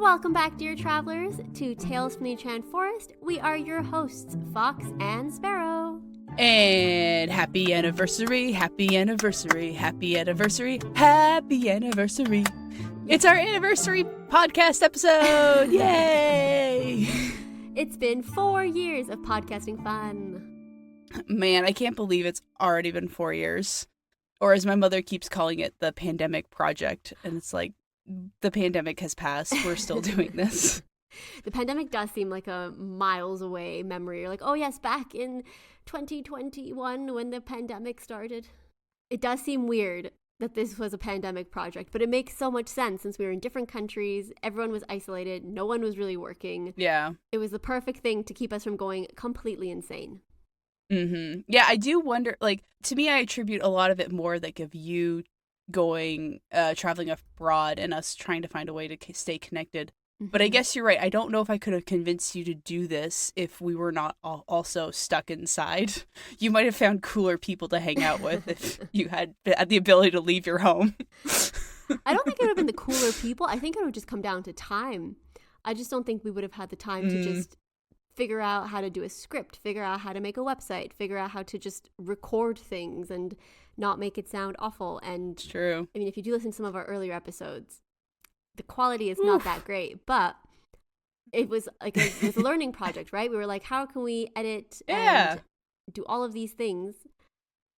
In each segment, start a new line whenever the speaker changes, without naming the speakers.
Welcome back, dear travelers, to Tales from the Enchanted Forest. We are your hosts, Fox and Sparrow.
And happy anniversary, happy anniversary, happy anniversary, happy anniversary. It's our anniversary podcast episode. Yay!
It's been 4 years of podcasting fun.
Man, I can't believe it's already been 4 years. Or as my mother keeps calling it, the pandemic project. And it's like, the pandemic has passed. We're still doing this.
The pandemic does seem like a miles away memory. You're like, oh yes, back in 2021 when the pandemic started. It does seem weird that this was a pandemic project, but it makes so much sense since we were in different countries. Everyone was isolated. No one was really working.
Yeah.
It was the perfect thing to keep us from going completely insane.
Mm-hmm. Yeah, I do wonder, like, to me, I attribute a lot of it more like of you going, traveling abroad and us trying to find a way to stay connected. Mm-hmm. But I guess you're right. I don't know if I could have convinced you to do this if we were not also stuck inside. You might have found cooler people to hang out with if you had the ability to leave your home.
I don't think it would have been the cooler people. I think it would just come down to time. I just don't think we would have had the time to just figure out how to do a script, figure out how to make a website, figure out how to just record things and not make it sound awful. And
true.
I mean, if you do listen to some of our earlier episodes, the quality is not that great, but it was like it was a learning project, right? We were like, how can we edit and do all of these things?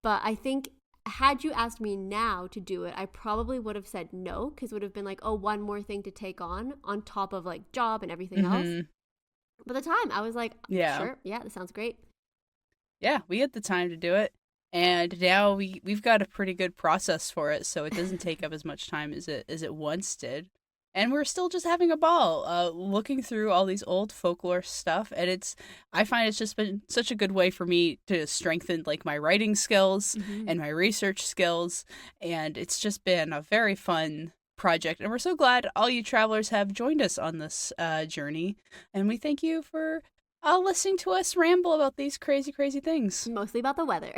But I think had you asked me now to do it, I probably would have said no, because it would have been like, oh, one more thing to take on top of like job and everything else. But at the time, I was like, sure, yeah, that sounds great.
Yeah, we had the time to do it. And now we've got a pretty good process for it, so it doesn't take up as much time as it once did. And we're still just having a ball, looking through all these old folklore stuff. And I find it's just been such a good way for me to strengthen like my writing skills and my research skills. And it's just been a very fun project. And we're so glad all you travelers have joined us on this journey. And we thank you for listening to us ramble about these crazy, crazy things.
Mostly about the weather.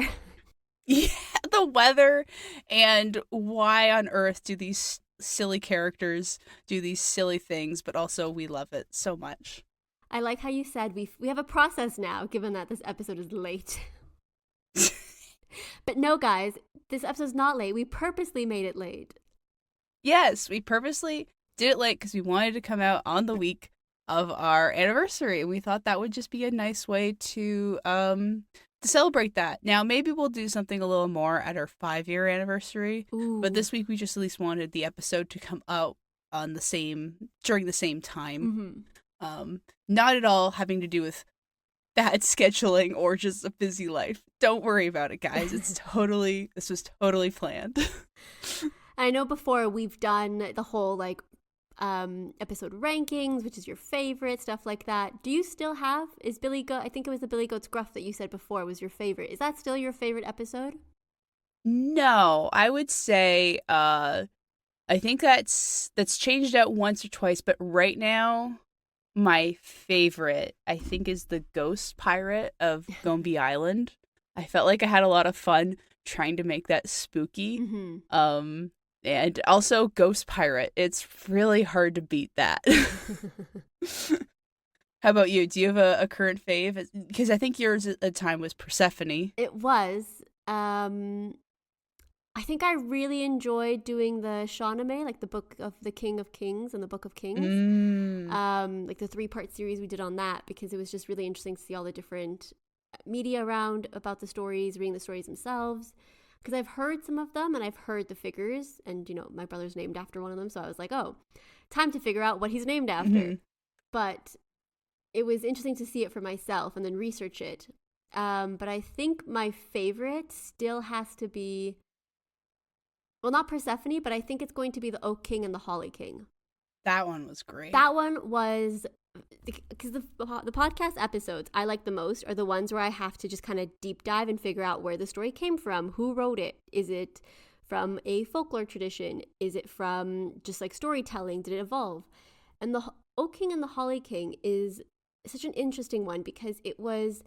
Yeah, the weather and why on earth do these silly characters do these silly things, but also we love it so much.
I like how you said we have a process now, given that this episode is late. But no, guys, this episode's not late. We purposely made it late.
Yes, we purposely did it late because we wanted to come out on the week of our anniversary. We thought that would just be a nice way to celebrate that. Now, maybe we'll do something a little more at our 5-year anniversary.
Ooh.
But this week we just at least wanted the episode to come out on during the same time. Not at all having to do with bad scheduling or just a busy life. Don't worry about it, guys. This was totally planned.
I know before we've done the whole like episode rankings, which is your favorite, stuff like that. Do you still have, I think it was the Billy Goat's Gruff that you said before was your favorite. Is that still your favorite episode?
No, I would say I think that's changed out once or twice, but right now my favorite I think is the Ghost Pirate of Gombe Island. I felt like I had a lot of fun trying to make that spooky. And also Ghost Pirate. It's really hard to beat that. How about you? Do you have a current fave? Because I think yours at the time was Persephone.
It was. I think I really enjoyed doing the Shahnameh, like the Book of the King of Kings and the Book of Kings. Like the 3-part series we did on that, because it was just really interesting to see all the different media around about the stories, reading the stories themselves. Because I've heard some of them and I've heard the figures, and my brother's named after one of them, so I was like, oh, time to figure out what he's named after. But it was interesting to see it for myself and then research it. But I think my favorite still has to be, well, not Persephone, but I think it's going to be the Oak King and the Holly King.
That one was great.
That one was, because the podcast episodes I like the most are the ones where I have to just kind of deep dive and figure out where the story came from, who wrote it. Is it from a folklore tradition? Is it from just like storytelling? Did it evolve? And the Oak King and the Holly King is such an interesting one because it was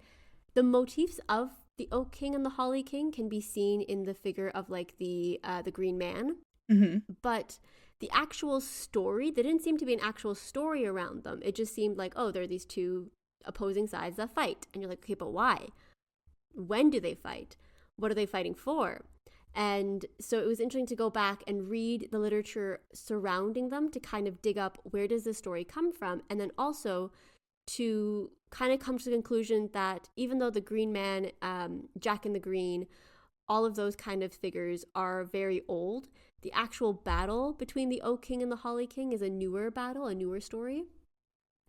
the motifs of the Oak King and the Holly King can be seen in the figure of like the Green Man. But the actual story, there didn't seem to be an actual story around them. It just seemed like, oh, there are these two opposing sides that fight. And you're like, okay, but why? When do they fight? What are they fighting for? And so it was interesting to go back and read the literature surrounding them to kind of dig up where does this story come from, and then also to kind of come to the conclusion that even though the Green Man, Jack and the Green, all of those kind of figures are very old, the actual battle between the Oak King and the Holly King is a newer battle, a newer story.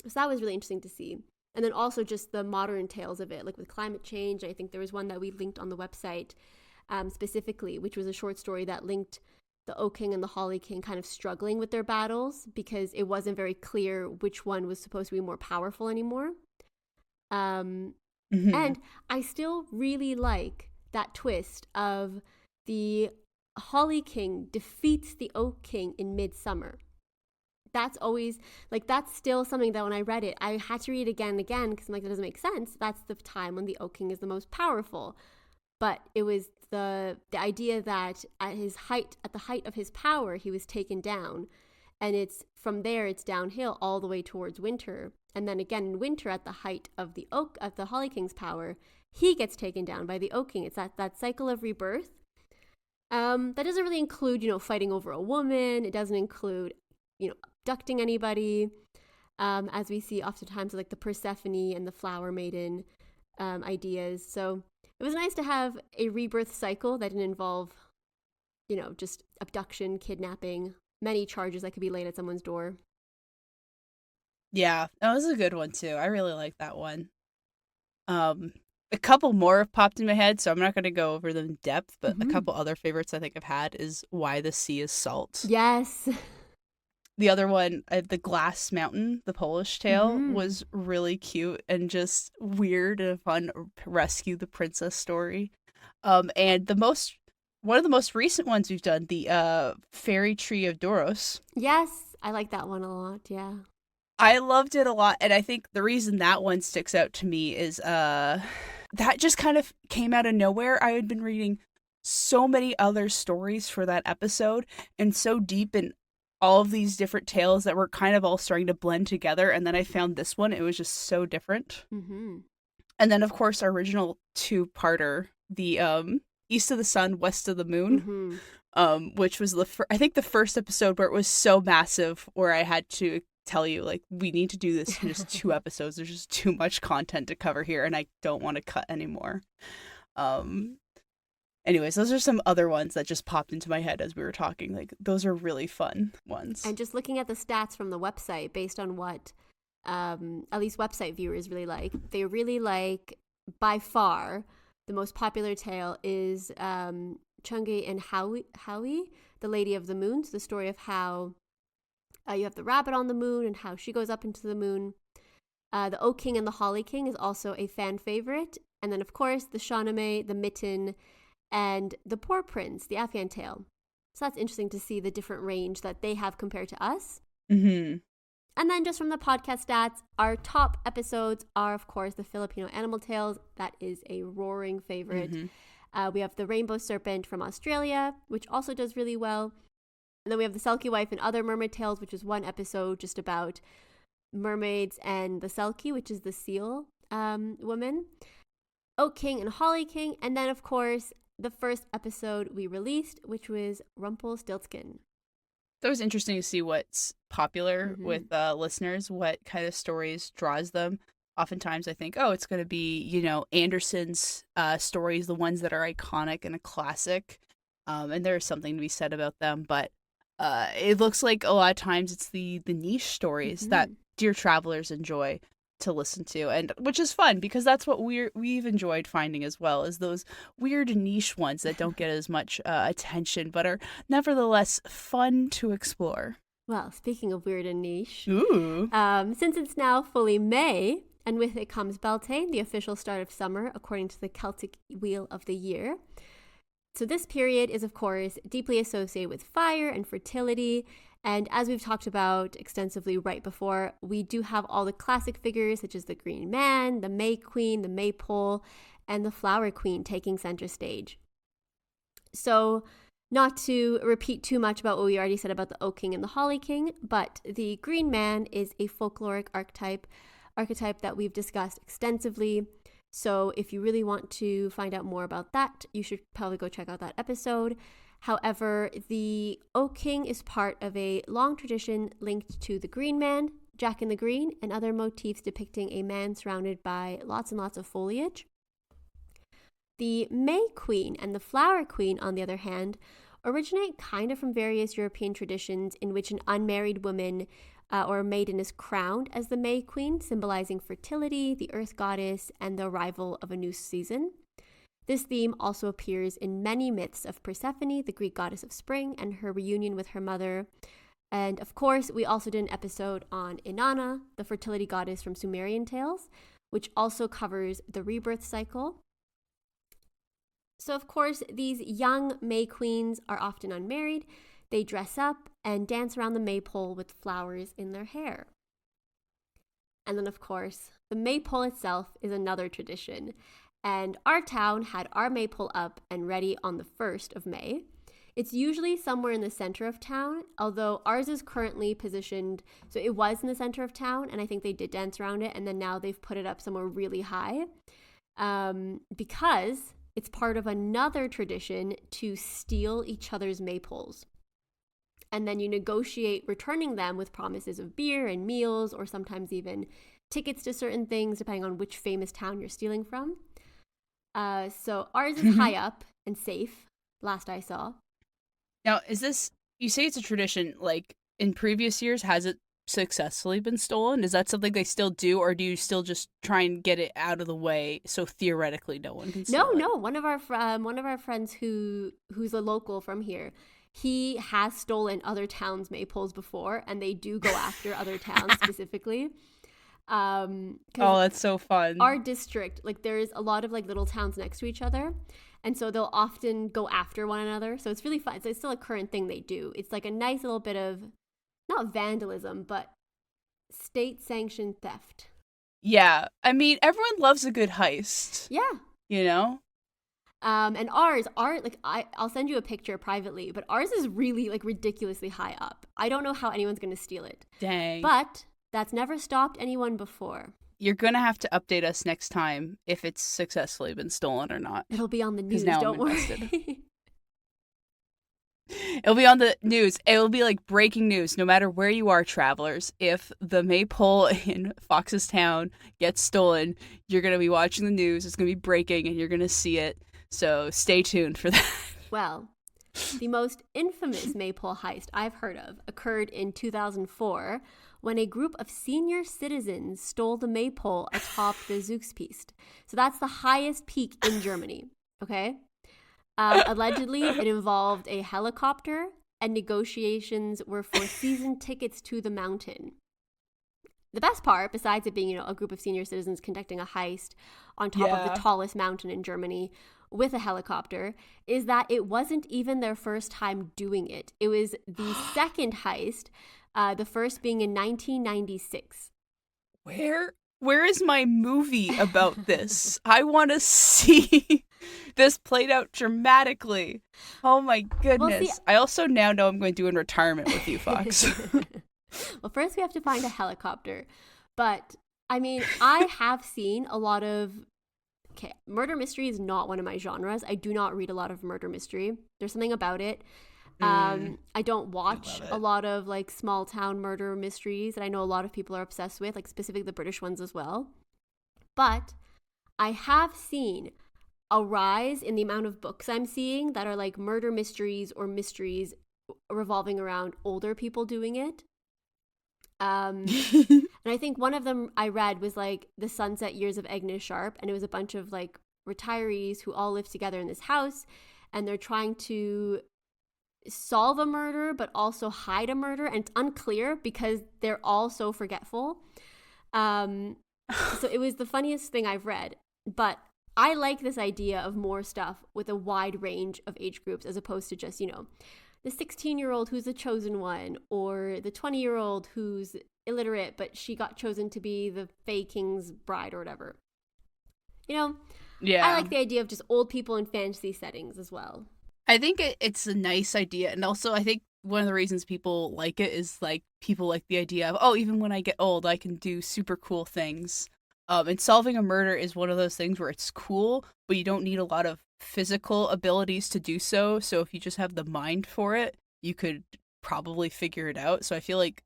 So that was really interesting to see. And then also just the modern tales of it, like with climate change. I think there was one that we linked on the website specifically, which was a short story that linked the Oak King and the Holly King kind of struggling with their battles because it wasn't very clear which one was supposed to be more powerful anymore. And I still really like that twist of the Holly King defeats the Oak King in midsummer. That's always, like, that's still something that when I read it, I had to read it again and again because I'm like, that doesn't make sense. That's the time when the Oak King is the most powerful. But it was the idea that at the height of his power, he was taken down. And it's from there, it's downhill all the way towards winter. And then again in winter, at the height of the Holly King's power, he gets taken down by the Oak King. It's that cycle of rebirth. That doesn't really include, fighting over a woman. It doesn't include, abducting anybody, as we see oftentimes like the Persephone and the Flower Maiden ideas. So it was nice to have a rebirth cycle that didn't involve, just abduction, kidnapping, many charges that could be laid at someone's door.
Yeah, that was a good one too. I really like that one. A couple more have popped in my head, so I'm not going to go over them in depth, but a couple other favorites I think I've had is Why the Sea is Salt.
Yes.
The other one, the Glass Mountain, the Polish tale, was really cute and just weird and fun. Rescue the princess story. And one of the most recent ones we've done, the Fairy Tree of Doros.
Yes, I like that one a lot. Yeah,
I loved it a lot, and I think the reason that one sticks out to me is that just kind of came out of nowhere. I had been reading so many other stories for that episode, and so deep in all of these different tales that were kind of all starting to blend together, and then I found this one. It was just so different. And then, of course, our original two-parter, the East of the Sun, West of the Moon, which was I think the first episode where it was so massive where I had to tell you, like, we need to do this in just 2 episodes. There's just too much content to cover here, and I don't want to cut anymore. Anyways, those are some other ones that just popped into my head as we were talking. Like, those are really fun ones.
And just looking at the stats from the website based on what at least website viewers really like, they really like, by far, the most popular tale is Chungi and Howie, the Lady of the Moon. So the story of how you have the rabbit on the moon and how she goes up into the moon. The Oak King and the Holly King is also a fan favorite. And then, of course, the Shahnameh, the Mitten, and the Poor Prince, the Afghan tale. So that's interesting to see the different range that they have compared to us. And then just from the podcast stats, our top episodes are, of course, the Filipino Animal Tales. That is a roaring favorite. We have the Rainbow Serpent from Australia, which also does really well. And then we have the Selkie Wife and Other Mermaid Tales, which is one episode just about mermaids and the Selkie, which is the seal woman. Oak King and Holly King. And then, of course, the first episode we released, which was Rumpelstiltskin.
That was interesting to see what's popular with listeners, what kind of stories draws them. Oftentimes I think, it's going to be, Anderson's stories, the ones that are iconic and a classic. And there's something to be said about them. But it looks like a lot of times it's the niche stories that Dear Travelers enjoy to listen to, and which is fun because that's what we've enjoyed finding as well, is those weird niche ones that don't get as much attention but are nevertheless fun to explore.
Well, speaking of weird and niche,
ooh,
since it's now fully May, and with it comes Bealtaine, the official start of summer according to the Celtic Wheel of the Year. So this period is, of course, deeply associated with fire and fertility. And as we've talked about extensively right before, we do have all the classic figures such as the Green Man, the May Queen, the Maypole, and the Flower Queen taking center stage. So Not to repeat too much about what we already said about the Oak King and the Holly King, but the Green Man is a folkloric archetype that we've discussed extensively. So if you really want to find out more about that, you should probably go check out that episode. However, the Oak King is part of a long tradition linked to the Green Man, Jack in the Green, and other motifs depicting a man surrounded by lots and lots of foliage. The May Queen and the Flower Queen, on the other hand, originate kind of from various European traditions in which an unmarried woman or maiden is crowned as the May Queen, symbolizing fertility, the earth goddess, and the arrival of a new season. This theme also appears in many myths of Persephone, the Greek goddess of spring, and her reunion with her mother. And of course, we also did an episode on Inanna, the fertility goddess from Sumerian tales, which also covers the rebirth cycle. So, of course, these young May Queens are often unmarried. They dress up and dance around the maypole with flowers in their hair. And then, of course, the maypole itself is another tradition. And our town had our maypole up and ready on the 1st of May. It's usually somewhere in the center of town, although ours is currently positioned, so it was in the center of town, and I think they did dance around it, and then now they've put it up somewhere really high, because it's part of another tradition to steal each other's maypoles. And then you negotiate returning them with promises of beer and meals, or sometimes even tickets to certain things, depending on which famous town you're stealing from. So ours is high up and safe, last I saw.
Now, you say it's a tradition, like, in previous years, has it successfully been stolen? Is that something they still do, or do you still just try and get it out of the way so theoretically no one can steal it?
No. One of our friends who's a local from here, he has stolen other towns' maypoles before, and they do go after other towns specifically.
Oh, that's so fun.
Our district, like, there's a lot of like little towns next to each other, and so they'll often go after one another. So it's really fun. It's still a current thing they do. It's like a nice little bit of, not vandalism, but state-sanctioned theft.
Yeah. I mean, everyone loves a good heist.
Yeah.
You know?
And I'll send you a picture privately, but ours is really like ridiculously high up. I don't know how anyone's going to steal it.
Dang.
But that's never stopped anyone before.
You're going to have to update us next time if it's successfully been stolen or not.
It'll be on the news, don't worry.
It'll be on the news. It'll be like breaking news, no matter where you are, travelers. If the maypole in Fox's Town gets stolen, you're going to be watching the news. It's going to be breaking, and you're going to see it. So stay tuned for that.
Well, the most infamous maypole heist I've heard of occurred in 2004 when a group of senior citizens stole the maypole atop the Zugspitze. So that's the highest peak in Germany, okay? Allegedly, it involved a helicopter, and negotiations were for season tickets to the mountain. The best part, besides it being, a group of senior citizens conducting a heist on top of the tallest mountain in Germany with a helicopter, is that it wasn't even their first time doing it. It was the second heist, the first being in 1996.
Where is my movie about this? I want to see this played out dramatically. Oh my goodness. Well, I also now know I'm going to do in retirement with you, Fox.
Well, first we have to find a helicopter. But, I mean, I have seen a lot of... Okay, murder mystery is not one of my genres. I do not read a lot of murder mystery. There's something about it. I don't watch a lot of like small town murder mysteries that I know a lot of people are obsessed with, like specifically the British ones as well. But I have seen a rise in the amount of books I'm seeing that are like murder mysteries or mysteries revolving around older people doing it. And I think one of them I read was like The Sunset Years of Agnes Sharp, and it was a bunch of like retirees who all live together in this house, and they're trying to solve a murder but also hide a murder, and it's unclear because they're all so forgetful. So it was the funniest thing I've read, but I like this idea of more stuff with a wide range of age groups as opposed to just, the 16-year-old who's the chosen one, or the 20-year-old who's illiterate but she got chosen to be the Fae King's bride or whatever. Yeah. I like the idea of just old people in fantasy settings as well.
I think it's a nice idea, and also I think one of the reasons people like it is like people like the idea of, oh, even when I get old, I can do super cool things. And solving a murder is one of those things where it's cool, but you don't need a lot of physical abilities to do so. So if you just have the mind for it, you could probably figure it out. So I feel like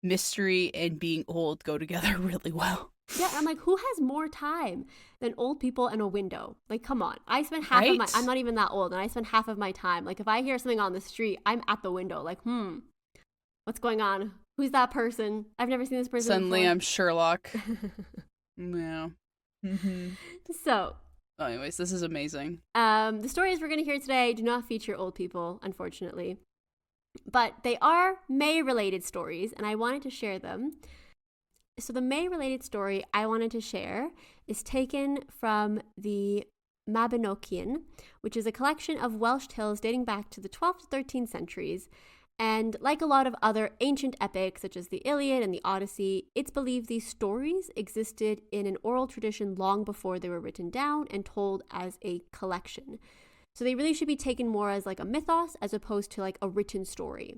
mystery and being old go together really well.
Yeah, I'm like, who has more time than old people and a window? Like, come on. I spend half of
Right?
my, I'm not even that old, and I spend half of my time. Like, if I hear something on the street, I'm at the window. Like, what's going on? Who's that person? I've never seen this person
Suddenly
before.
I'm Sherlock. Yeah. Mm-hmm.
So,
Anyways, this is amazing.
the stories we're going to hear today do not feature old people, unfortunately. But they are May-related stories, and I wanted to share them. So the May-related story I wanted to share is taken from the Mabinogion, which is a collection of Welsh tales dating back to the 12th to 13th centuries. And like a lot of other ancient epics, such as the Iliad and the Odyssey, it's believed these stories existed in an oral tradition long before they were written down and told as a collection. So they really should be taken more as like a mythos as opposed to like a written story.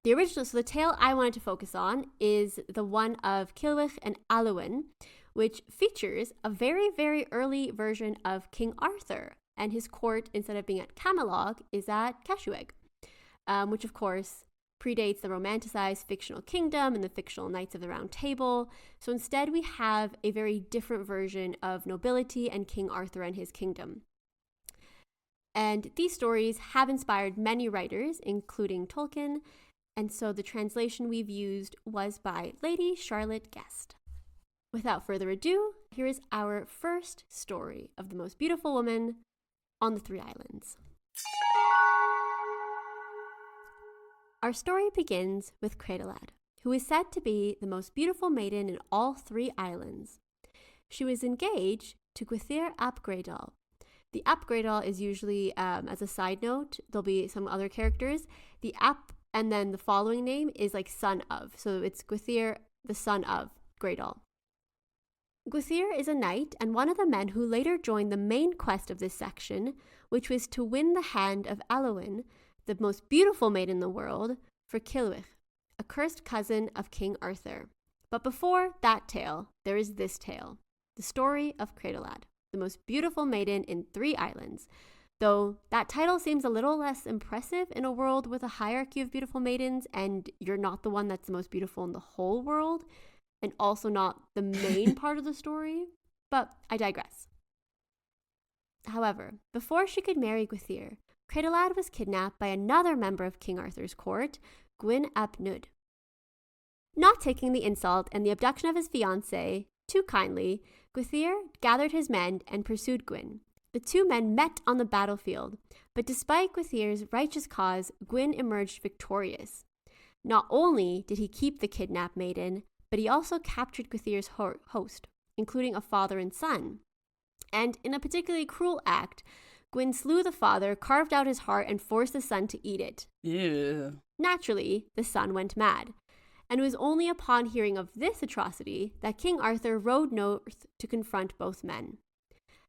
So the tale I wanted to focus on is the one of Cilwch and Alwyn, which features a very, very early version of King Arthur, and his court, instead of being at Camelot, is at Casheweg, which of course predates the romanticized fictional kingdom and the fictional Knights of the Round Table. So instead we have a very different version of nobility and King Arthur and his kingdom. And these stories have inspired many writers, including Tolkien, and so the translation we've used was by Lady Charlotte Guest. Without further ado, here is our first story of the most beautiful woman on the Three Islands. Our story begins with Creiddylad, who is said to be the most beautiful maiden in all three islands. She was engaged to Gwythyr ap Greidal. The ap Greidal is usually, as a side note, there'll be some other characters. The ap and then the following name is like son of. So it's Gwythyr, the son of Greidal. Gwythyr is a knight and one of the men who later joined the main quest of this section, which was to win the hand of Alwyn, the most beautiful maiden in the world, for Cilwch, a cursed cousin of King Arthur. But before that tale, there is this tale, the story of Creiddylad, the most beautiful maiden in three islands, though that title seems a little less impressive in a world with a hierarchy of beautiful maidens, and you're not the one that's the most beautiful in the whole world, and also not the main part of the story, but I digress. However, before she could marry Gwythyr, Creiddylad was kidnapped by another member of King Arthur's court, Gwyn ap Nudd. Not taking the insult and the abduction of his fiancée too kindly, Gwythyr gathered his men and pursued Gwyn. The two men met on the battlefield, but despite Gwythyr's righteous cause, Gwyn emerged victorious. Not only did he keep the kidnapped maiden, but he also captured Gwythyr's host, including a father and son. And in a particularly cruel act, Gwyn slew the father, carved out his heart, and forced the son to eat it.
Yeah.
Naturally, the son went mad, and it was only upon hearing of this atrocity that King Arthur rode north to confront both men.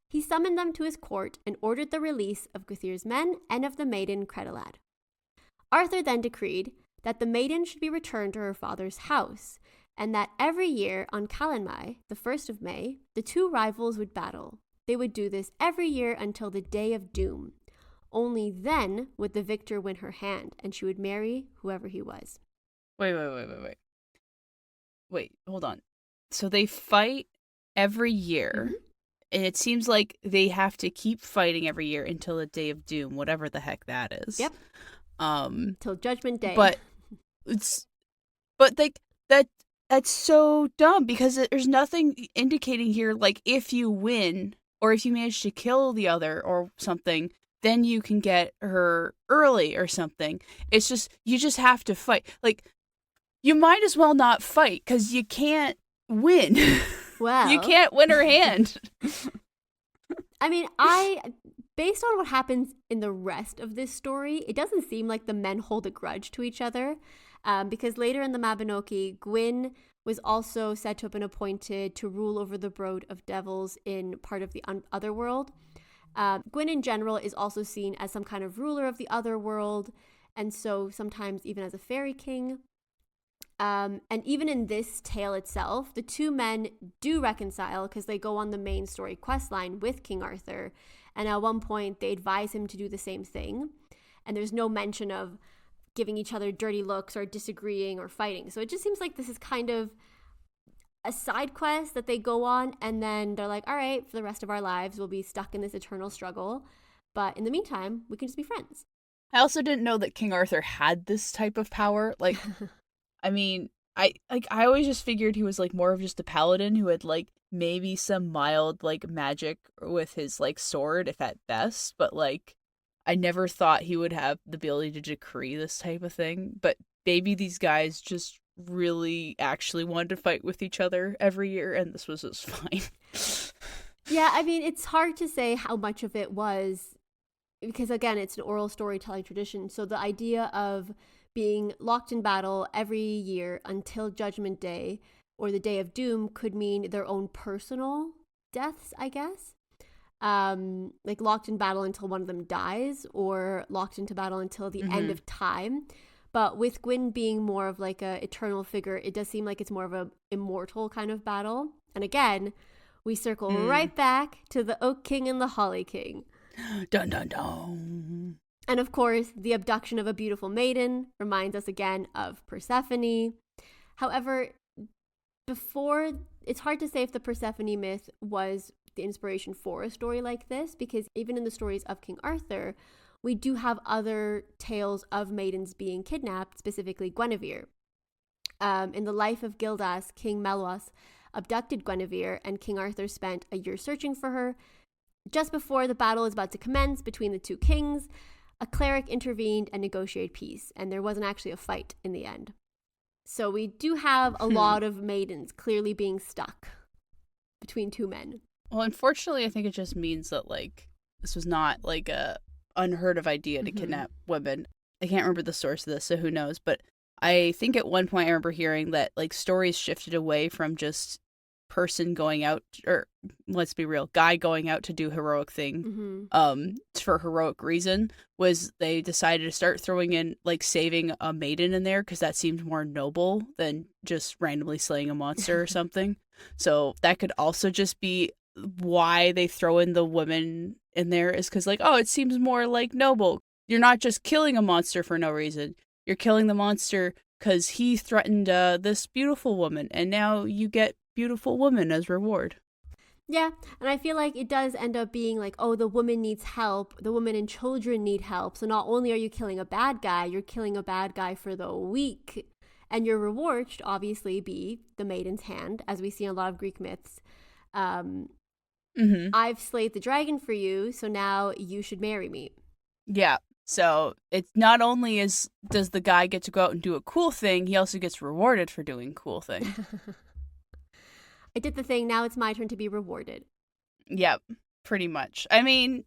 He summoned them to his court and ordered the release of Gwythyr's men and of the maiden Creiddylad. Arthur then decreed that the maiden should be returned to her father's house, and that every year on Calanmai, the 1st of May, the two rivals would battle. They would do this every year until the day of doom. Only then would the victor win her hand, and she would marry whoever he was.
Wait. Wait, hold on. So they fight every year, and it seems like they have to keep fighting every year until the day of doom, whatever the heck that is.
Yep. Till Judgment Day.
But like that's so dumb because there's nothing indicating here like if you win or if you manage to kill the other or something, then you can get her early or something. It's just you just have to fight. Like you might as well not fight because you can't win.
Well,
you can't win her hand.
I mean, based on what happens in the rest of this story, it doesn't seem like the men hold a grudge to each other. Because later in the Mabinogi, Gwyn was also said to have been appointed to rule over the brood of devils in part of the other world. Gwyn in general is also seen as some kind of ruler of the other world, and so sometimes even as a fairy king. And even in this tale itself, the two men do reconcile because they go on the main story quest line with King Arthur, and at one point they advise him to do the same thing, and there's no mention of giving each other dirty looks or disagreeing or fighting. So it just seems like this is kind of a side quest that they go on, and then they're like, all right, for the rest of our lives we'll be stuck in this eternal struggle, but in the meantime we can just be friends.
I also didn't know that King Arthur had this type of power. Like, I mean, I always just figured he was like more of just a paladin who had like maybe some mild like magic with his like sword, if at best, but like I never thought he would have the ability to decree this type of thing. But maybe these guys just really actually wanted to fight with each other every year, and this was just fine.
Yeah, I mean, it's hard to say how much of it was, because again, it's an oral storytelling tradition. So the idea of being locked in battle every year until Judgment Day or the Day of Doom could mean their own personal deaths, I guess. Like locked in battle until one of them dies, or locked into battle until the end of time. But with Gwyn being more of like a eternal figure, it does seem like it's more of a immortal kind of battle. And again, we circle right back to the Oak King and the Holly King.
Dun dun dun.
And of course, the abduction of a beautiful maiden reminds us again of Persephone. However, it's hard to say if the Persephone myth was the inspiration for a story like this, because even in the stories of King Arthur, we do have other tales of maidens being kidnapped, specifically Guinevere. In the life of Gildas, King Melwas abducted Guinevere, and King Arthur spent a year searching for her. Just before the battle is about to commence between the two kings, a cleric intervened and negotiated peace, and there wasn't actually a fight in the end. So we do have a lot of maidens clearly being stuck between two men.
Well, unfortunately, I think it just means that, like, this was not, like, a unheard of idea to kidnap women. I can't remember the source of this, so who knows, but I think at one point I remember hearing that, like, stories shifted away from just person going out, or let's be real, guy going out to do heroic thing for heroic reason, was they decided to start throwing in like saving a maiden in there because that seemed more noble than just randomly slaying a monster or something. So that could also just be why they throw in the women in there, is because like, oh, it seems more like noble. You're not just killing a monster for no reason, you're killing the monster because he threatened this beautiful woman, and now you get beautiful woman as reward.
Yeah, and I feel like it does end up being like, oh, the woman needs help, the women and children need help, so not only are you killing a bad guy, you're killing a bad guy for the weak, and your reward should obviously be the maiden's hand, as we see in a lot of Greek myths. I've slayed the dragon for you, so now you should marry me.
Yeah, so it's not only does the guy get to go out and do a cool thing, he also gets rewarded for doing cool thing.
I did the thing, now it's my turn to be rewarded.
Yep, pretty much. I mean,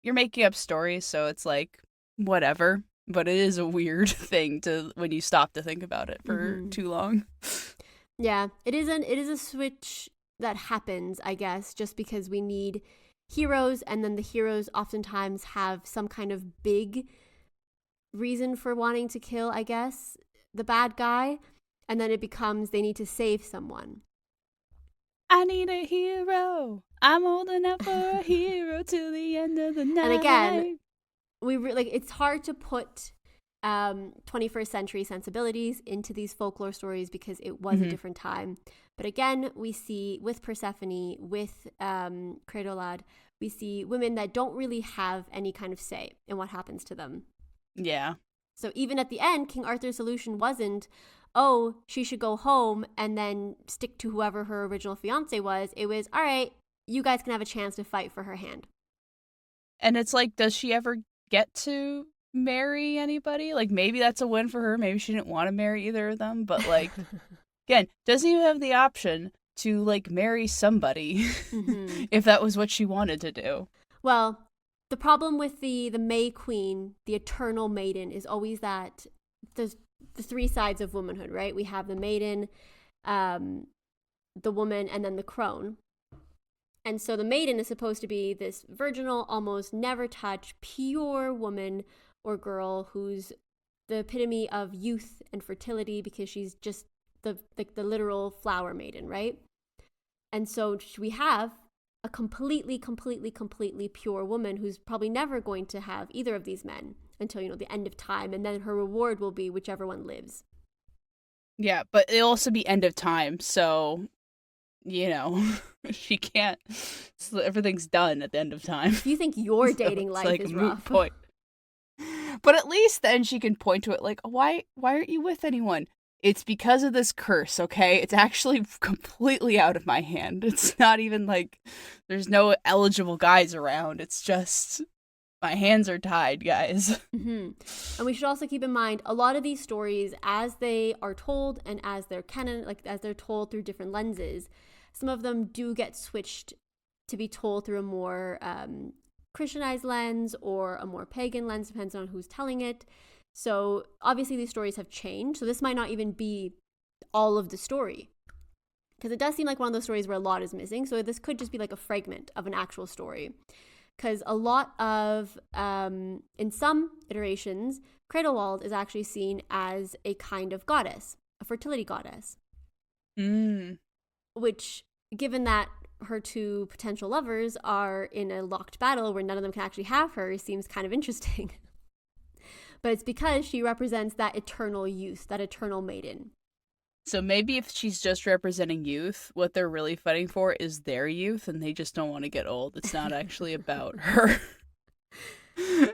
you're making up stories, so it's like, whatever. But it is a weird thing when you stop to think about it for too long.
Yeah, it is a switch that happens, I guess, just because we need heroes, and then the heroes oftentimes have some kind of big reason for wanting to kill, I guess, the bad guy, and then it becomes they need to save someone.
I need a hero. I'm holding out for a hero till the end of the night.
And again, it's hard to put 21st century sensibilities into these folklore stories because it was a different time. But again, we see with Persephone, with Creiddylad, we see women that don't really have any kind of say in what happens to them.
Yeah.
So even at the end, King Arthur's solution wasn't, oh, she should go home and then stick to whoever her original fiance was. It was, all right, you guys can have a chance to fight for her hand.
And it's like, does she ever get to marry anybody? Like, maybe that's a win for her. Maybe she didn't want to marry either of them. But, like, again, doesn't even have the option to, like, marry somebody if that was what she wanted to do.
Well, the problem with the May Queen, the eternal maiden, is always that there's the three sides of womanhood, right? We have the maiden, the woman, and then the crone. And so the maiden is supposed to be this virginal, almost never touched, pure woman or girl who's the epitome of youth and fertility because she's just the literal flower maiden, right? And so we have a completely pure woman who's probably never going to have either of these men until, the end of time. And then her reward will be whichever one lives.
Yeah, but it'll also be end of time. So, she can't. So everything's done at the end of time.
You think your dating life is rough.
Point. But at least then she can point to it like, why aren't you with anyone? It's because of this curse, okay? It's actually completely out of my hand. It's not even like there's no eligible guys around. It's just my hands are tied, guys.
Mm-hmm. And we should also keep in mind a lot of these stories, as they are told and as they're canon, like as they're told through different lenses, some of them do get switched to be told through a more Christianized lens or a more pagan lens, depends on who's telling it. So obviously these stories have changed. So this might not even be all of the story, because it does seem like one of those stories where a lot is missing. So this could just be like a fragment of an actual story. Because a lot of, in some iterations, Creiddylad is actually seen as a kind of goddess, a fertility goddess. Which, given that her two potential lovers are in a locked battle where none of them can actually have her, seems kind of interesting. But it's because she represents that eternal youth, that eternal maiden.
So maybe if she's just representing youth, what they're really fighting for is their youth, and they just don't want to get old. It's not actually about her.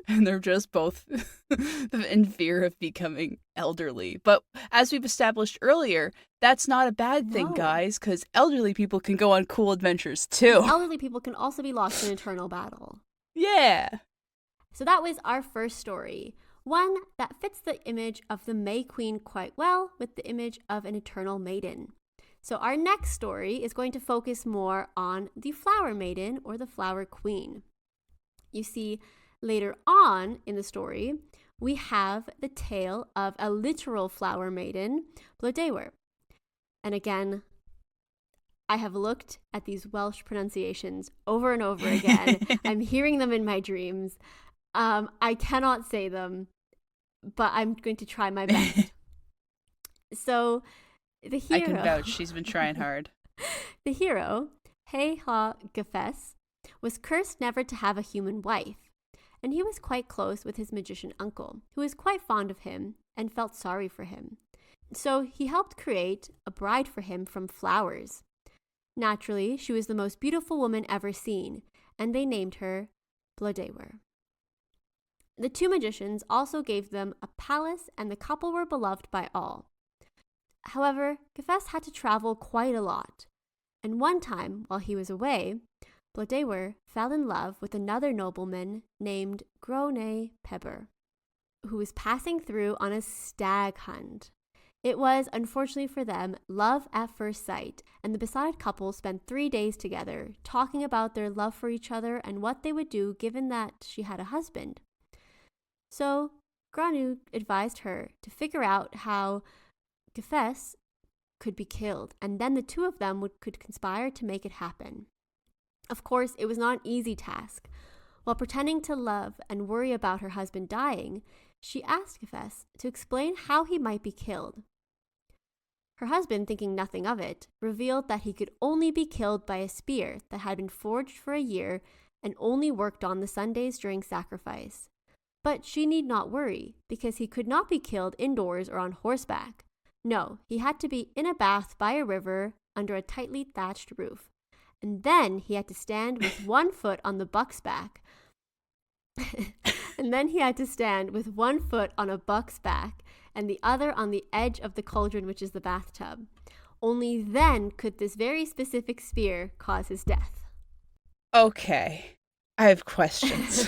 And they're just both in fear of becoming elderly. But as we've established earlier, that's not a bad thing, guys, because elderly people can go on cool adventures too.
Elderly people can also be lost in eternal battle.
Yeah.
So that was our first story. One that fits the image of the May Queen quite well with the image of an eternal maiden. So our next story is going to focus more on the flower maiden or the flower queen. You see, later on in the story, we have the tale of a literal flower maiden, Blodeuwedd. And again, I have looked at these Welsh pronunciations over and over again. I'm hearing them in my dreams. I cannot say them, but I'm going to try my best. So, the hero...
I can vouch, she's been trying hard.
The hero, Gefes, was cursed never to have a human wife, and he was quite close with his magician uncle, who was quite fond of him and felt sorry for him. So he helped create a bride for him from flowers. Naturally, she was the most beautiful woman ever seen, and they named her Blodeuwedd. The two magicians also gave them a palace, and the couple were beloved by all. However, Gefes had to travel quite a lot, and one time, while he was away, Blodeuwedd fell in love with another nobleman named Grone Pebber, who was passing through on a stag hunt. It was, unfortunately for them, love at first sight, and the besotted couple spent 3 days together, talking about their love for each other and what they would do given that she had a husband. So, Granu advised her to figure out how Gefes could be killed, and then the two of them could conspire to make it happen. Of course, it was not an easy task. While pretending to love and worry about her husband dying, she asked Gefes to explain how he might be killed. Her husband, thinking nothing of it, revealed that he could only be killed by a spear that had been forged for a year and only worked on the Sundays during sacrifice. But she need not worry, because he could not be killed indoors or on horseback. No, he had to be in a bath by a river under a tightly thatched roof. And then he had to stand with one foot on the buck's back. And then he had to stand with one foot on a buck's back and the other on the edge of the cauldron, which is the bathtub. Only then could this very specific spear cause his death.
Okay, I have questions.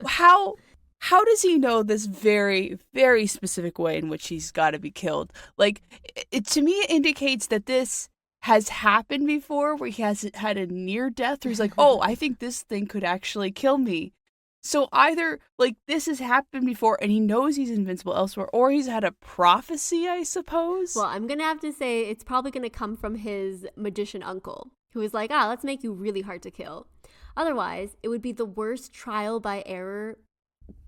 How does he know this very, very specific way in which he's got to be killed? Like, to me, it indicates that this has happened before, where he has had a near death, or he's like, oh, I think this thing could actually kill me. So either, like, this has happened before and he knows he's invincible elsewhere, or he's had a prophecy, I suppose.
Well, I'm going to have to say it's probably going to come from his magician uncle, who was like, let's make you really hard to kill. Otherwise, it would be the worst trial by error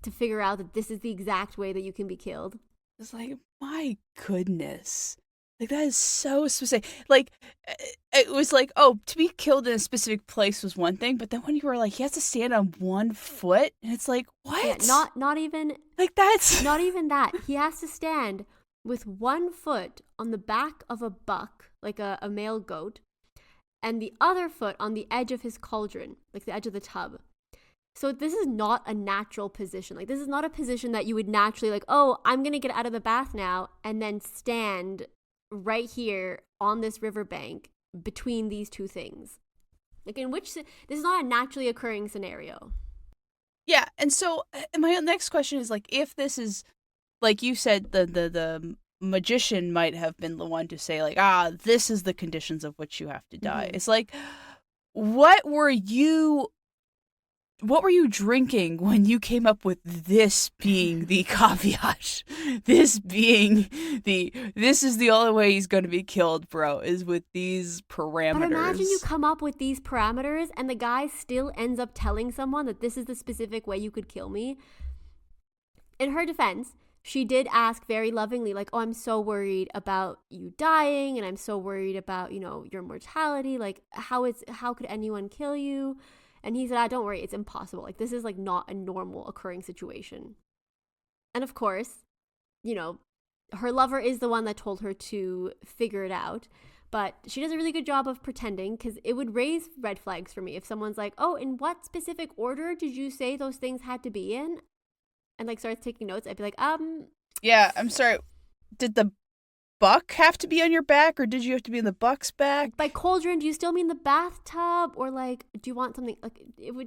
to figure out that this is the exact way that you can be killed.
It's like, my goodness. Like, that is so specific. Like, it was like, oh, to be killed in a specific place was one thing, but then when you were like, he has to stand on 1 foot, and it's like, what?
Yeah, not even...
Like, that's...
Not even that. He has to stand with 1 foot on the back of a buck, like a male goat, and the other foot on the edge of his cauldron, like the edge of the tub. So this is not a natural position. Like, this is not a position that you would naturally, like, oh, I'm going to get out of the bath now and then stand right here on this riverbank between these two things. Like, this is not a naturally occurring scenario.
Yeah, and so my next question is, like, if this is, like you said, the magician might have been the one to say, like, this is the conditions of which you have to die. It's like, what were you drinking when you came up with this being the caveat? This being this is the only way he's going to be killed, bro, is with these parameters.
But imagine you come up with these parameters and the guy still ends up telling someone that this is the specific way you could kill me. In her defense, she did ask very lovingly, like, oh, I'm so worried about you dying, and I'm so worried about, your mortality. Like, how could anyone kill you? And he said, don't worry, it's impossible. Like, this is, like, not a normal occurring situation. And of course, her lover is the one that told her to figure it out. But she does a really good job of pretending, because it would raise red flags for me if someone's like, oh, in what specific order did you say those things had to be in? And, like, starts taking notes. I'd be like,
Yeah, I'm sorry. Did the buck have to be on your back, or did you have to be in the buck's back?
By cauldron, do you still mean the bathtub, or, like, do you want something like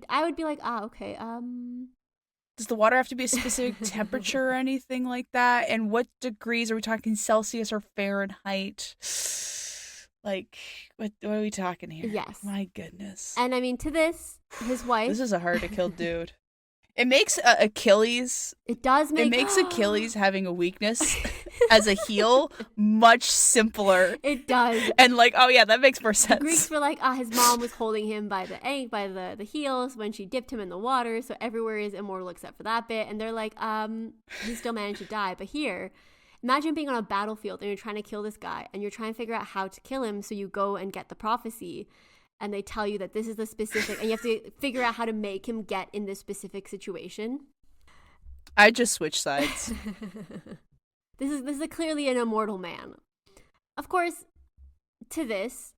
I would be like, okay,
Does the water have to be a specific temperature or anything like that? And what degrees are we talking, Celsius or Fahrenheit? Like, what are we talking here?
Yes.
My goodness.
And I mean, to this, his wife.
This is a hard to kill dude. It makes Achilles.
It does make.
It makes Achilles having a weakness as a heel much simpler.
It does.
And like, oh yeah, that makes more sense.
The Greeks were like, his mom was holding him by the heels when she dipped him in the water, so everywhere is immortal except for that bit. And they're like, he still managed to die. But here, imagine being on a battlefield and you're trying to kill this guy, and you're trying to figure out how to kill him. So you go and get the prophecy. And they tell you that this is the specific, and you have to figure out how to make him get in this specific situation.
I just switch sides.
This is clearly an immortal man. Of course, to this,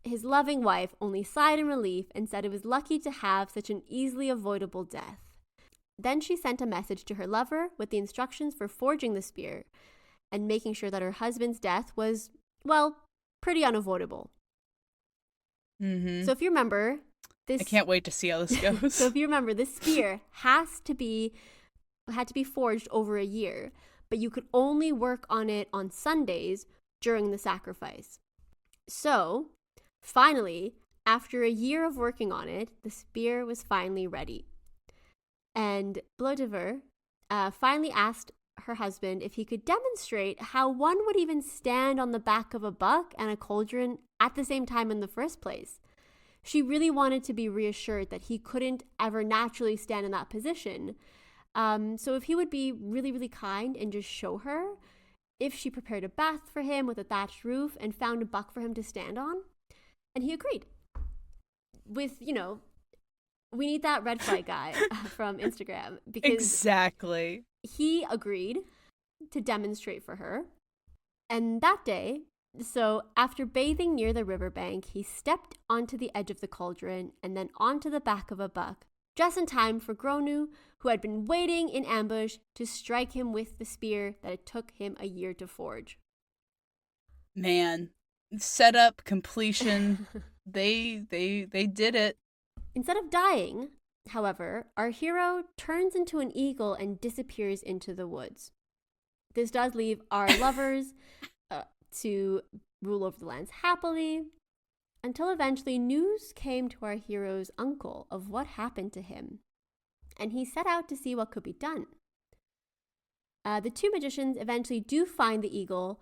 his loving wife only sighed in relief and said it was lucky to have such an easily avoidable death. Then she sent a message to her lover with the instructions for forging the spear and making sure that her husband's death was, well, pretty unavoidable.
Mm-hmm.
So if you remember, I
can't wait to see how this goes.
So if you remember, this spear had to be forged over a year, but you could only work on it on Sundays during the sacrifice. So finally, after a year of working on it, the spear was finally ready. And Blodeuwedd finally asked her husband if he could demonstrate how one would even stand on the back of a buck and a cauldron at the same time in the first place. She really wanted to be reassured that he couldn't ever naturally stand in that position. So if he would be really, really kind and just show her, if she prepared a bath for him with a thatched roof and found a buck for him to stand on. And he agreed. With, we need that red flag guy from Instagram. Because
exactly.
He agreed to demonstrate for her. And that day, so after bathing near the riverbank, he stepped onto the edge of the cauldron and then onto the back of a buck, just in time for Gronu, who had been waiting in ambush to strike him with the spear that it took him a year to forge.
Man, setup, completion, they did it.
Instead of dying, however, our hero turns into an eagle and disappears into the woods. This does leave our lovers to rule over the lands happily, until eventually news came to our hero's uncle of what happened to him, and he set out to see what could be done. The two magicians eventually do find the eagle,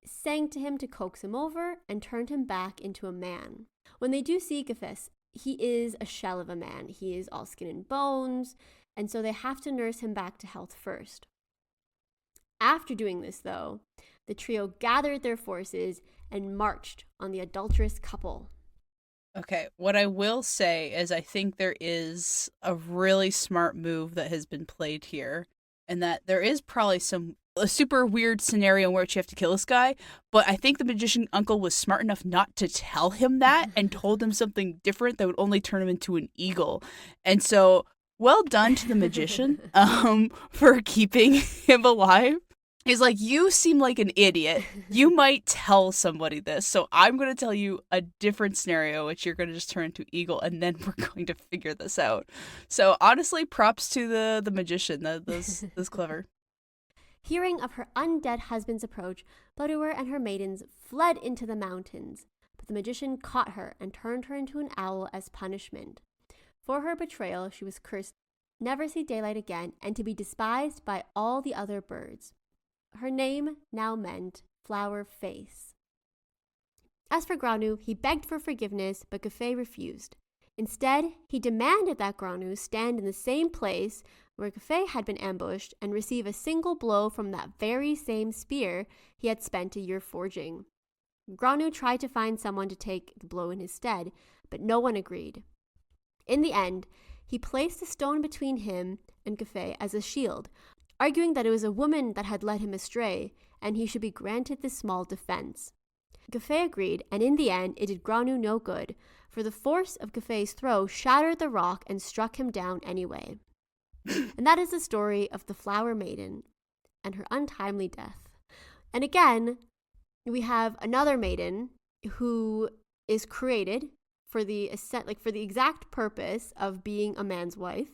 sang to him to coax him over, and turned him back into a man. When they do see Gefes, he is a shell of a man. He is all skin and bones, and so they have to nurse him back to health first. After doing this, though, the trio gathered their forces and marched on the adulterous couple.
Okay, what I will say is I think there is a really smart move that has been played here, and that there is probably a super weird scenario in which you have to kill this guy, but I think the magician uncle was smart enough not to tell him that and told him something different that would only turn him into an eagle. And so, well done to the magician for keeping him alive. He's like, you seem like an idiot. You might tell somebody this, so I'm going to tell you a different scenario, which you're going to just turn into eagle, and then we're going to figure this out. So honestly, props to the magician. That's clever.
Hearing of her undead husband's approach, Blodeuwedd and her maidens fled into the mountains, but the magician caught her and turned her into an owl as punishment. For her betrayal, she was cursed never to see daylight again and to be despised by all the other birds. Her name now meant Flower Face. As for Granu, he begged for forgiveness, but Gefes refused. Instead, he demanded that Granu stand in the same place where Gefes had been ambushed and receive a single blow from that very same spear he had spent a year forging. Granu tried to find someone to take the blow in his stead, but no one agreed. In the end, he placed a stone between him and Gefes as a shield, arguing that it was a woman that had led him astray, and he should be granted this small defense. Gefes agreed, and in the end, it did Granu no good, for the force of Gefes' throw shattered the rock and struck him down anyway. And that is the story of the Flower Maiden and her untimely death. And again, we have another maiden who is created for the exact purpose of being a man's wife.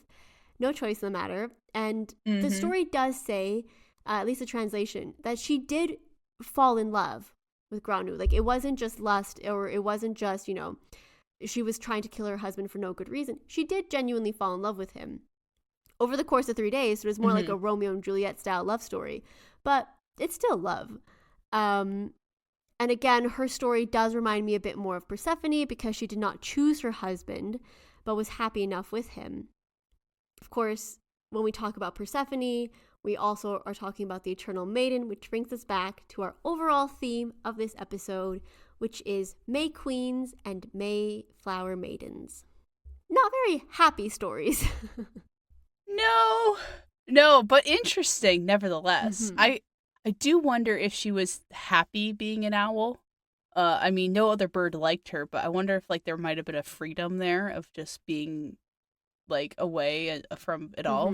No choice in the matter. And the story does say, at least the translation, that she did fall in love with Granu. Like, it wasn't just lust, or it wasn't just, she was trying to kill her husband for no good reason. She did genuinely fall in love with him. Over the course of 3 days, it was more like a Romeo and Juliet style love story. But it's still love. And again, her story does remind me a bit more of Persephone, because she did not choose her husband, but was happy enough with him. Of course, when we talk about Persephone, we also are talking about the Eternal Maiden, which brings us back to our overall theme of this episode, which is May Queens and May Flower Maidens. Not very happy stories.
No, but interesting nevertheless. I do wonder if she was happy being an owl. I mean, no other bird liked her, but I wonder if there might have been a freedom there of just being away from it all.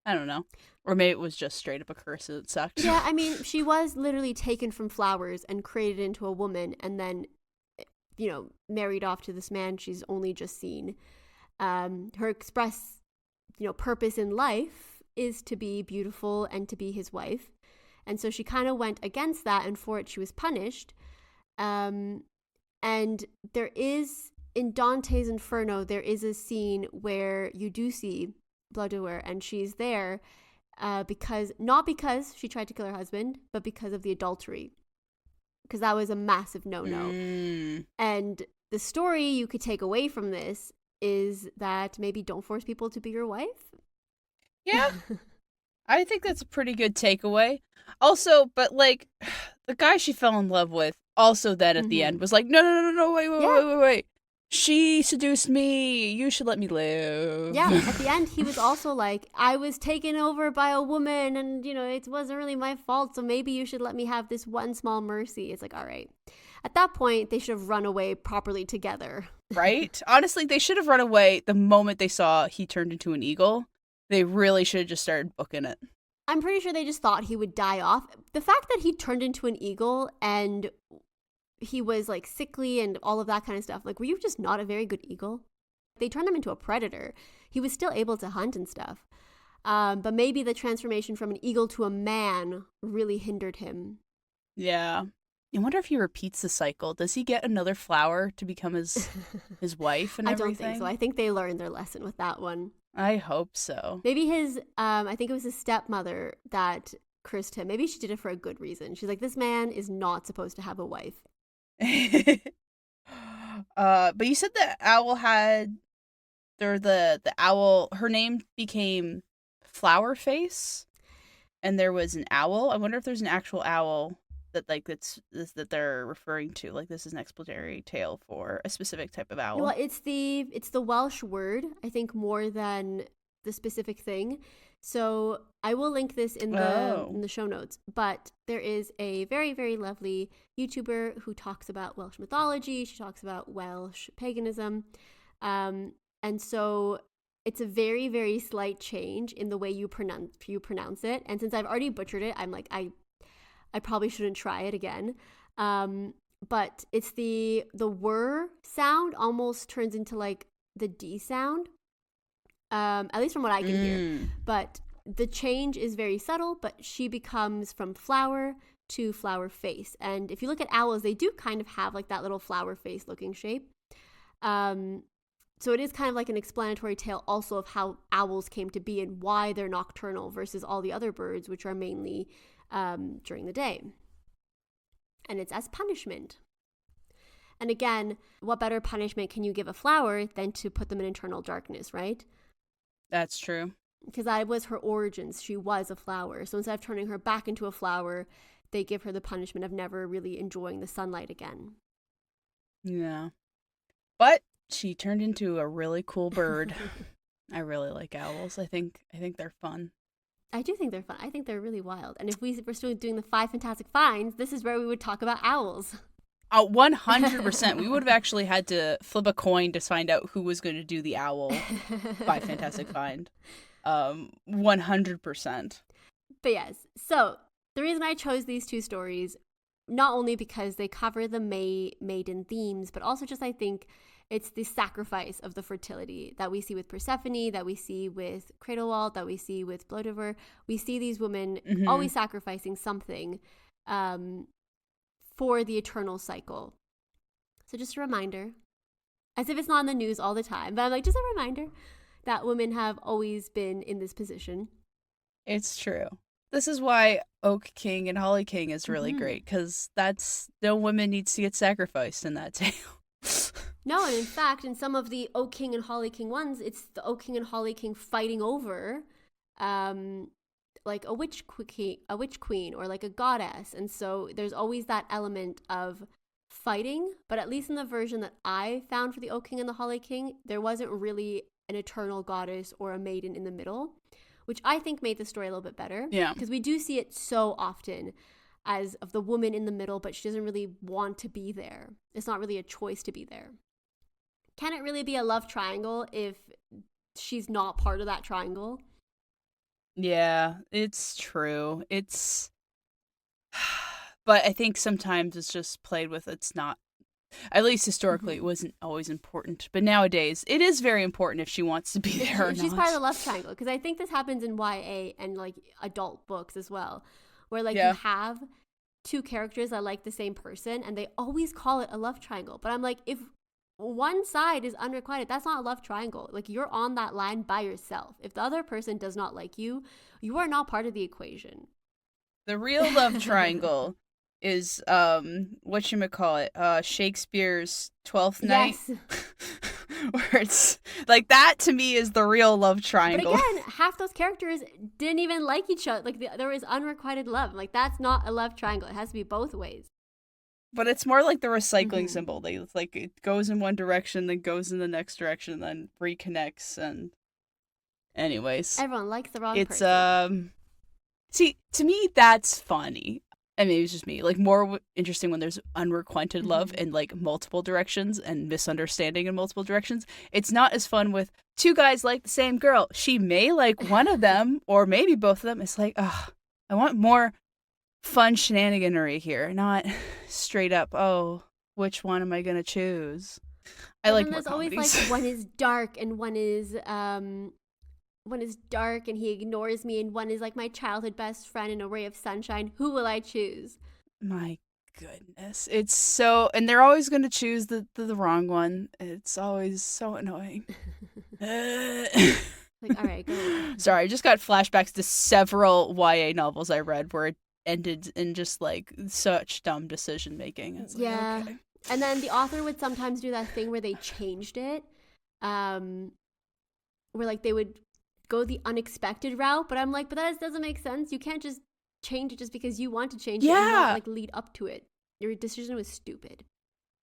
I don't know. Or maybe it was just straight up a curse and it sucked.
Yeah, I mean, she was literally taken from flowers and created into a woman, and then, married off to this man she's only just seen. Her express, purpose in life is to be beautiful and to be his wife. And so she kind of went against that, and for it she was punished. And there is, in Dante's Inferno, there is a scene where you do see Blodeuwedd, and she's there not because she tried to kill her husband, but because of the adultery. Because that was a massive no-no. And the story you could take away from this is that maybe don't force people to be your wife.
Yeah. I think that's a pretty good takeaway. Also, but the guy she fell in love with also then at the end was like, no, wait. She seduced me. You should let me live.
Yeah, at the end, he was also like, I was taken over by a woman, and, it wasn't really my fault, so maybe you should let me have this one small mercy. It's like, all right. At that point, they should have run away properly together.
Right? Honestly, they should have run away the moment they saw he turned into an eagle. They really should have just started booking it.
I'm pretty sure they just thought he would die off. The fact that he turned into an eagle and he was sickly and all of that kind of stuff, were you just not a very good eagle? They turned him into a predator. He was still able to hunt and stuff. But maybe the transformation from an eagle to a man really hindered him.
Yeah. I wonder if he repeats the cycle. Does he get another flower to become his wife and everything?
I don't think so. I think they learned their lesson with that one.
I hope so.
Maybe his, I think it was his stepmother that cursed him. Maybe she did it for a good reason. She's like, this man is not supposed to have a wife.
But you said the owl had, or the owl, her name became Flower Face, and there was an owl. I wonder if there's an actual owl that like that they're referring to. Like this is an explanatory tale for a specific type of owl.
Well, it's the Welsh word, I think, more than the specific thing. So I will link this in the show notes. But there is a very, very lovely YouTuber who talks about Welsh mythology. She talks about Welsh paganism. And so it's a very, very slight change in the way you pronounce it. And since I've already butchered it, I'm like, I probably shouldn't try it again. But it's the whir sound almost turns into like the D sound. At least from what I can hear. But the change is very subtle, but she becomes from flower to flower face. And if you look at owls, they do kind of have like that little flower face looking shape. So it is kind of like an explanatory tale also of how owls came to be and why they're nocturnal versus all the other birds, which are mainly during the day. And it's as punishment. And again, what better punishment can you give a flower than to put them in eternal darkness, right?
That's true.
Because that was her origins. She was a flower. So instead of turning her back into a flower, they give her the punishment of never really enjoying the sunlight again.
Yeah. But she turned into a really cool bird. I really like owls. I think they're fun.
I do think they're fun. I think they're really wild. And if we were still doing the 5 fantastic finds, this is where we would talk about owls.
100%. We would have actually had to flip a coin to find out who was going to do the owl by Fantastic Find. 100%.
But yes, so the reason I chose these two stories, not only because they cover the maiden themes, but also just I think it's the sacrifice of the fertility that we see with Persephone, that we see with Creiddylad, that we see with Blodeuwedd. We see these women always sacrificing something for the eternal cycle. So just a reminder, as if it's not in the news all the time, but I'm like, just a reminder that women have always been in this position.
It's true. This is why Oak King and Holly King is really great, because no woman needs to get sacrificed in that tale.
No, and in fact, in some of the Oak King and Holly King ones, it's the Oak King and Holly King fighting over like a witch queen or like a goddess. And so there's always that element of fighting, but at least in the version that I found for the Oak King and the Holly King, there wasn't really an eternal goddess or a maiden in the middle, which I think made the story a little bit better.
Yeah.
Because we do see it so often as of the woman in the middle, but she doesn't really want to be there. It's not really a choice to be there. Can it really be a love triangle if she's not part of that triangle?
Yeah, it's true. But I think sometimes it's just played with. It's not, at least historically, it wasn't always important. But nowadays, it is very important if she wants to be there or not.
She's part of the love triangle. Because I think this happens in YA and like adult books as well. Where like you have two characters that like the same person and they always call it a love triangle. But I'm like, if one side is unrequited, that's not a love triangle. Like you're on that line by yourself. If the other person does not like you, you are not part of the equation.
The real love triangle is whatchamacallit, Shakespeare's Twelfth Night.
Yes.
Where it's like that to me is the real love triangle.
But again, half those characters didn't even like each other. Like there was unrequited love. Like that's not a love triangle. It has to be both ways.
But it's more like the recycling symbol. It's like it goes in one direction, then goes in the next direction, then reconnects. And anyways,
everyone likes the wrong
person. See, to me, that's funny. I mean, it's just me. Like more interesting when there's unrequited love in like multiple directions and misunderstanding in multiple directions. It's not as fun with two guys like the same girl. She may like one of them, or maybe both of them. It's like, I want more fun shenaniganery here, not straight up, which one am I gonna choose? I like more comedies.
There's always like one is dark and one is dark and he ignores me, and one is like my childhood best friend and a ray of sunshine. Who will I choose?
My goodness, it's so, and they're always gonna choose the wrong one. It's always so annoying.
Like, all right, go.
Sorry, I just got flashbacks to several YA novels I read where it ended in just like such dumb decision making.
Yeah.
Like, okay.
And then the author would sometimes do that thing where they changed it. Where like they would go the unexpected route, but I'm like, but that doesn't make sense. You can't just change it just because you want to change it and not like lead up to it. Your decision was stupid.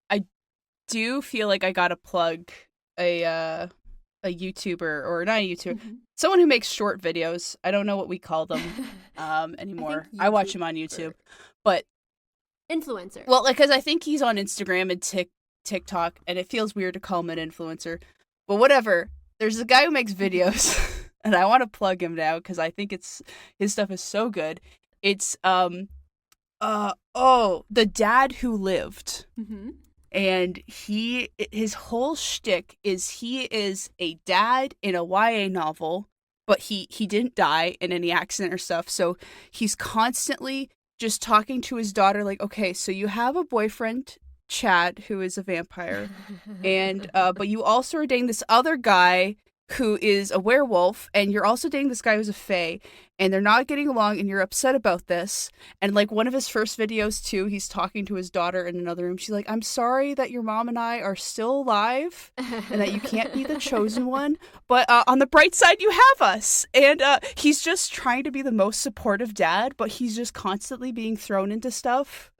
I
do feel like I gotta plug a YouTuber, or not a YouTuber, someone who makes short videos. I don't know what we call them anymore. I watch him on YouTube, but
influencer.
Well, like, because I think he's on Instagram and TikTok, and it feels weird to call him an influencer, but whatever. There's a guy who makes videos, and I want to plug him now because I think his stuff is so good. It's The Dad Who Lived. And his whole shtick is he is a dad in a YA novel, but he didn't die in any accident or stuff. So he's constantly just talking to his daughter like, okay, so you have a boyfriend, Chad, who is a vampire, and but you also are dating this other guy who is a werewolf, and you're also dating this guy who's a fae, and they're not getting along, and you're upset about this. And like one of his first videos too, he's talking to his daughter in another room. She's like, I'm sorry that your mom and I are still alive and that you can't be the chosen one, but on the bright side you have us. And he's just trying to be the most supportive dad, but he's just constantly being thrown into stuff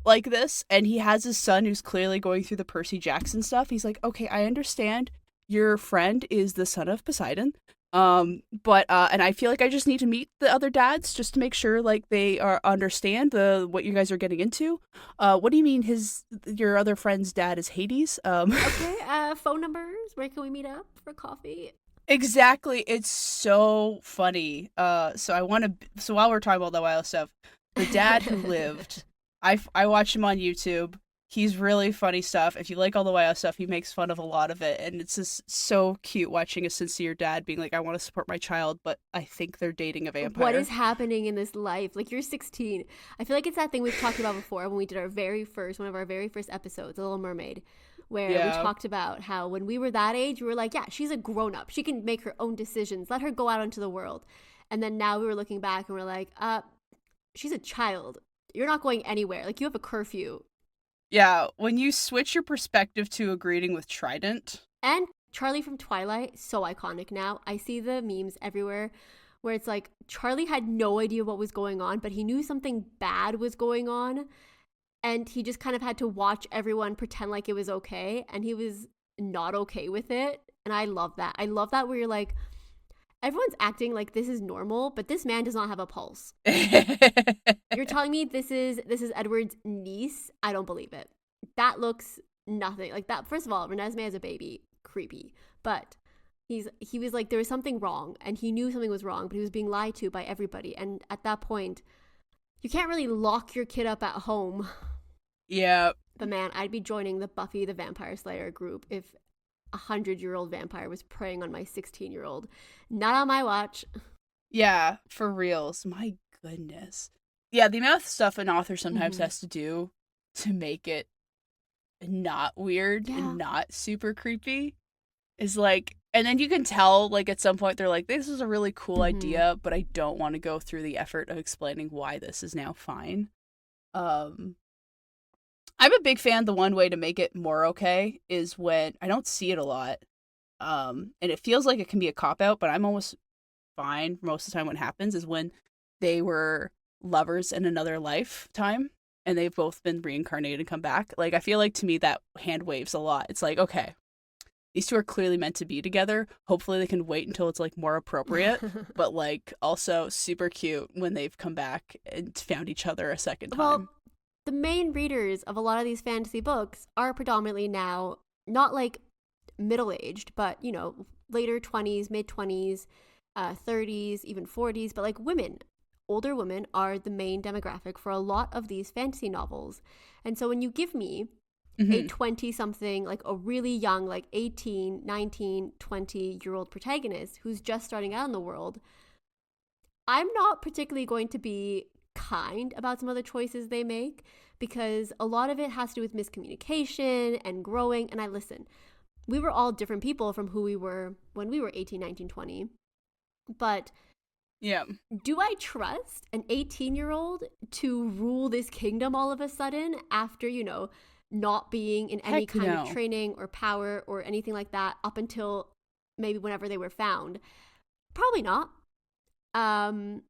like this. And he has his son who's clearly going through the Percy Jackson stuff. He's like, okay, I understand your friend is the son of Poseidon, but and I feel like I just need to meet the other dads just to make sure like they understand what you guys are getting into. What do you mean your other friend's dad is Hades?
Okay, phone numbers, where can we meet up for coffee?
Exactly, it's so funny. So while we're talking about the wild stuff, The Dad Who Lived, I watch him on YouTube. He's really funny stuff. If you like all the YO stuff, he makes fun of a lot of it. And it's just so cute watching a sincere dad being like, I want to support my child, but I think they're dating a vampire.
What is happening in this life? Like, you're 16. I feel like it's that thing we've talked about before when we did one of our very first episodes, The Little Mermaid, where we talked about how when we were that age, we were like, yeah, she's a grown-up. She can make her own decisions. Let her go out into the world. And then now we were looking back and we're like, she's a child. You're not going anywhere. Like, you have a curfew.
Yeah, when you switch your perspective to a greeting with Trident.
And Charlie from Twilight, so iconic now. I see the memes everywhere where it's like Charlie had no idea what was going on, but he knew something bad was going on. And he just kind of had to watch everyone pretend like it was okay. And he was not okay with it. And I love that. I love that where you're like, everyone's acting like this is normal, but this man does not have a pulse. You're telling me this is Edward's niece? I don't believe it. That looks nothing like that. First of all, Renesmee as a baby, creepy. But he was like, there was something wrong, and he knew something was wrong, but he was being lied to by everybody. And at that point, you can't really lock your kid up at home.
Yeah.
But man, I'd be joining the Buffy the Vampire Slayer group if 100-year-old vampire was preying on my 16-year-old. Not on my watch.
Yeah, for reals. My goodness. Yeah, the amount of stuff an author sometimes has to do to make it not weird and not super creepy is like, and then you can tell like at some point they're like, this is a really cool idea, but I don't want to go through the effort of explaining why this is now fine. I'm a big fan. The one way to make it more okay is when I don't see it a lot. And it feels like it can be a cop-out, but I'm almost fine most of the time. What happens is when they were lovers in another lifetime and they've both been reincarnated and come back. Like, I feel like to me that hand waves a lot. It's like, okay, these two are clearly meant to be together. Hopefully they can wait until it's like more appropriate, but like also super cute when they've come back and found each other a second time.
Well, the main readers of a lot of these fantasy books are predominantly now not like middle-aged, but, you know, later 20s, mid-20s, 30s, even 40s, but like women. Older women are the main demographic for a lot of these fantasy novels. And so when you give me a 20-something, like a really young, like 18, 19, 20-year-old protagonist who's just starting out in the world, I'm not particularly going to be kind about some of the choices they make because a lot of it has to do with miscommunication and growing. And we were all different people from who we were when we were 18, 19, 20. But
Yeah.
do I trust an 18-year-old to rule this kingdom all of a sudden after, not being in any kind of training or power or anything like that up until maybe whenever they were found? Probably not. And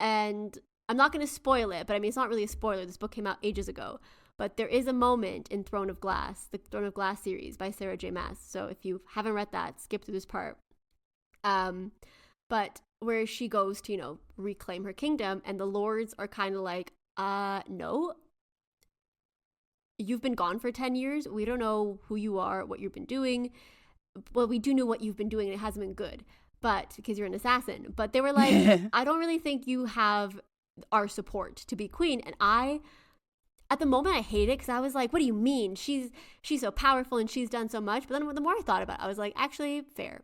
I'm not going to spoil it, but I mean, it's not really a spoiler. This book came out ages ago. But there is a moment in Throne of Glass, the Throne of Glass series by Sarah J. Maas. So if you haven't read that, skip through this part. But where she goes to, reclaim her kingdom, and the lords are kind of like, no. You've been gone for 10 years. We don't know who you are, what you've been doing. Well, we do know what you've been doing, and it hasn't been good. But because you're an assassin. But they were like, I don't really think you have our support to be queen. And at the moment, I hate it because I was like, what do you mean? She's so powerful and she's done so much. But then the more I thought about it, I was like, actually, fair.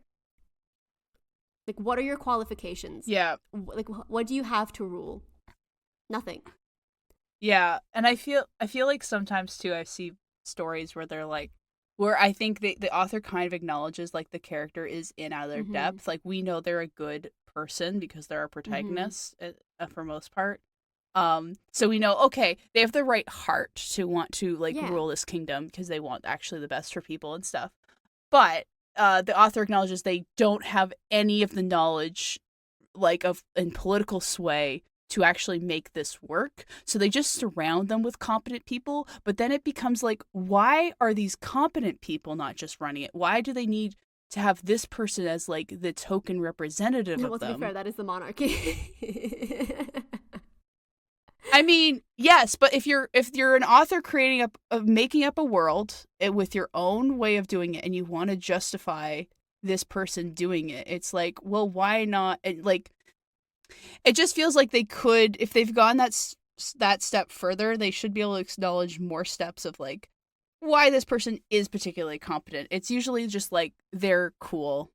Like, what are your qualifications?
Yeah.
Like, what do you have to rule? Nothing.
Yeah. And I feel like sometimes, too, I see stories where they're like, where I think the author kind of acknowledges, like, the character is in out of their depth. Like, we know they're a good person because they're our protagonists for most part. So we know, okay, they have the right heart to want to rule this kingdom because they want actually the best for people and stuff. But the author acknowledges they don't have any of the knowledge, in political sway to actually make this work. So they just surround them with competent people. But then it becomes like, why are these competent people not just running it? Why do they need to have this person as the token representative of them?
To be fair, that is the monarchy.
I mean, yes, but if you're an author making up a world with your own way of doing it, and you want to justify this person doing it, it's like, well, why not? It just feels like they could, if they've gone that step further, they should be able to acknowledge more steps of why this person is particularly competent. It's usually just they're cool.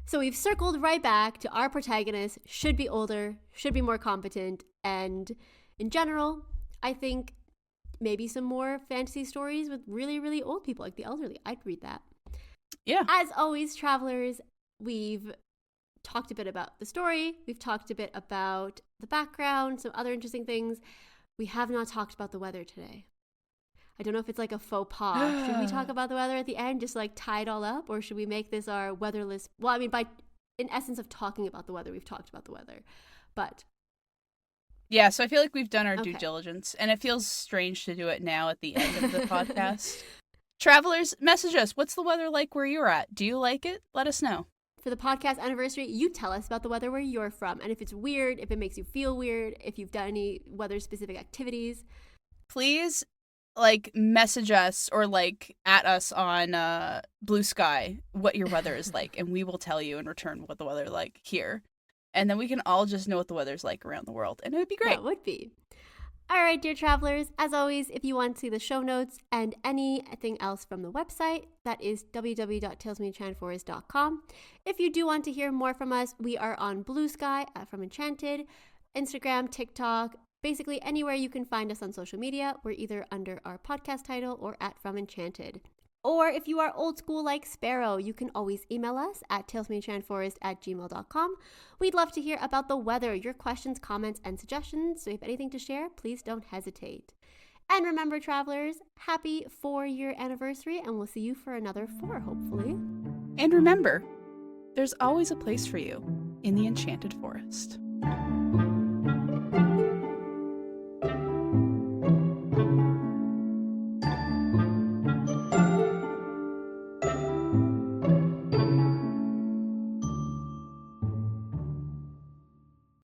So we've circled right back to our protagonist should be older, should be more competent, and in general, I think maybe some more fantasy stories with really, really old people, like the elderly. I'd read that.
Yeah.
As always, travelers, we've talked a bit about the story. We've talked a bit about the background, some other interesting things. We have not talked about the weather today. I don't know if it's like a faux pas. Should we talk about the weather at the end, just tie it all up? Or should we make this our weatherless? Well, I mean, in essence of talking about the weather, we've talked about the weather. But
yeah, so I feel like we've done our due diligence, and it feels strange to do it now at the end of the podcast. Travelers, message us. What's the weather like where you're at? Do you like it? Let us know.
For the podcast anniversary, you tell us about the weather where you're from, and if it's weird, if it makes you feel weird, if you've done any weather-specific activities.
Please, message us or at us on Bluesky what your weather is like, and we will tell you in return what the weather is like here. And then we can all just know what the weather's like around the world. And it would be great.
That would be. All right, dear travelers. As always, if you want to see the show notes and anything else from the website, that is www.talesfromenchantedforest.com. If you do want to hear more from us, we are on Bluesky at From Enchanted, Instagram, TikTok, basically anywhere you can find us on social media. We're either under our podcast title or at From Enchanted. Or if you are old school like Sparrow, you can always email us at talesfromenchantedforest@gmail.com. We'd love to hear about the weather, your questions, comments, and suggestions. So if anything to share, please don't hesitate. And remember, travelers, happy 4-year anniversary, and we'll see you for another 4, hopefully.
And remember, there's always a place for you in the Enchanted Forest.